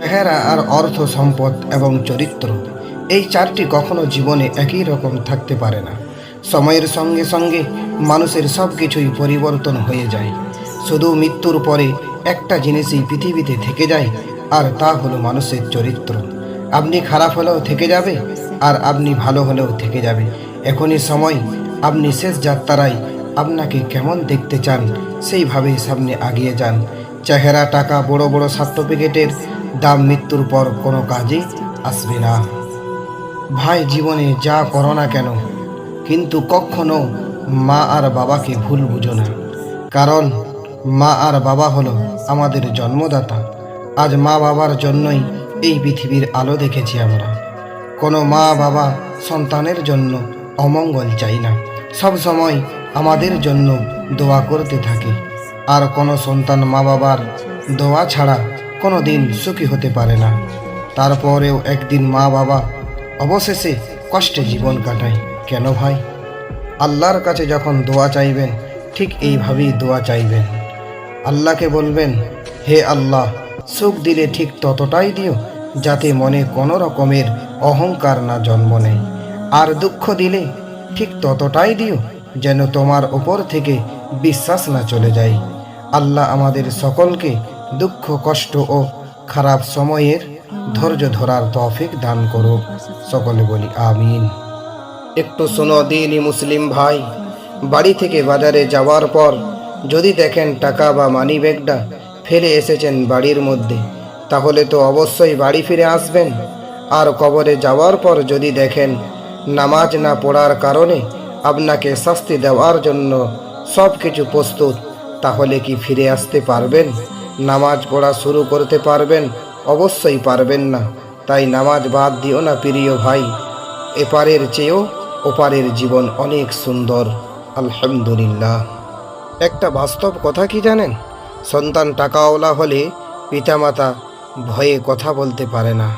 চেহারা আর অর্থ সম্পদ এবং চরিত্র, এই চারটি কখনো জীবনে একই রকম থাকতে পারে না। সময়ের সঙ্গে সঙ্গে মানুষের সব কিছুই পরিবর্তন হয়ে যায়। শুধু মৃত্যুর পরে একটা জিনিসই পৃথিবীতে থেকে যায়, আর তা হলো মানুষের চরিত্র। আপনি খারাপ হলেও থেকে যাবে, আর আপনি ভালো হলেও থেকে যাবে। এখনই সময়, আপনি শেষ যাত্রায় আপনাকে কেমন দেখতে চান সেইভাবেই সামনে এগিয়ে যান। চেহারা, টাকা, বড় বড় সার্টিফিকেটের দাম মৃত্যুর পর কোনো কাজে আসবে না। ভাই, জীবনে যা করো না কেন, কিন্তু কখনো মা আর বাবাকে ভুল বুঝো না। কারণ মা আর বাবা হলো আমাদের জন্মদাতা। আজ মা বাবার জন্যই এই পৃথিবীর আলো দেখেছি আমরা। কোনো মা বাবা সন্তানের জন্য অমঙ্গল চাই না, সব সময় আমাদের জন্য দোয়া করতে থাকে। আর কোনো সন্তান মা বাবার দোয়া ছাড়া কোনো দিন সুখী হতে পারে না। তারপরেও একদিন মা বাবা অবশেষে কষ্টে জীবন কাটায়। কেন ভাই? আল্লাহর কাছে যখন দোয়া চাইবেন, ঠিক এইভাবেই দোয়া চাইবেন। আল্লাহকে বলবেন, হে আল্লাহ, সুখ দিলে ঠিক ততটাই দিও যাতে মনে কোনো রকমের অহংকার না জন্ম নেয়, আর দুঃখ দিলে ঠিক ততটাই দিও যেন তোমার ওপর থেকে বিশ্বাস না চলে যায়। আল্লাহ আমাদের সকলকে দুঃখ, কষ্ট ও খারাপ সময়ের ধৈর্য ধরার তৌফিক দান করুক। সকলে বলি আমিন। একটু শোনো দিনই মুসলিম ভাই, বাড়ি থেকে বাজারে যাওয়ার পর যদি দেখেন টাকা বা মানি ব্যাগটা ফেলে এসেছেন বাড়ির মধ্যে, তাহলে তো অবশ্যই বাড়ি ফিরে আসবেন। আর কবরে যাওয়ার পর যদি দেখেন নামাজ না পড়ার কারণে আপনাকে শাস্তি দেওয়ার জন্য সব কিছু প্রস্তুত, তাহলে কি ফিরে আসতে পারবেন? নামাজ পড়া শুরু করতে পারবেন? অবশ্যই পারবেন না। তাই নামাজ বাদ দিও না প্রিয় ভাই। এপারের চেয়েও ওপারের জীবন অনেক সুন্দর, আলহামদুলিল্লাহ। একটা বাস্তব কথা কি জানেন? সন্তান টাকাওয়ালা হলে পিতামাতা ভয়ে কথা বলতে পারে না,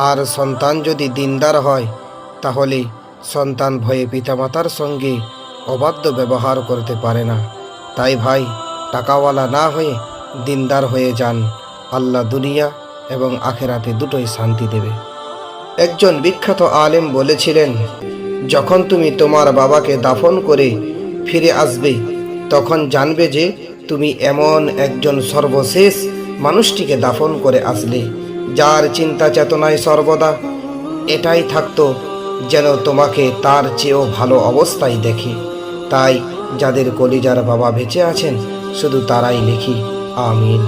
আর সন্তান যদি দিনদার হয় তাহলে সন্তান ভয়ে পিতামাতার সঙ্গে অবাধ্য ব্যবহার করতে পারে না। তাই ভাই, টাকাওয়ালা না হয়ে দিনদার হয়ে যান। আল্লাহ দুনিয়া এবং আখেরাতে দুটোই শান্তি দেবে। একজন বিখ্যাত আলেম বলেছিলেন, যখন তুমি তোমার বাবাকে দাফন করে ফিরে আসবে, তখন জানবে যে তুমি এমন একজন সর্বশেষ মানুষটিকে দাফন করে আসলে যার চিন্তা চেতনায় সর্বদা এটাই থাকতো যেন তোমাকে তার চেয়েও ভালো অবস্থায় দেখে। তাই যাদের কলিজার বাবা বেঁচে আছেন, শুধু তারাই লিখি আমিন।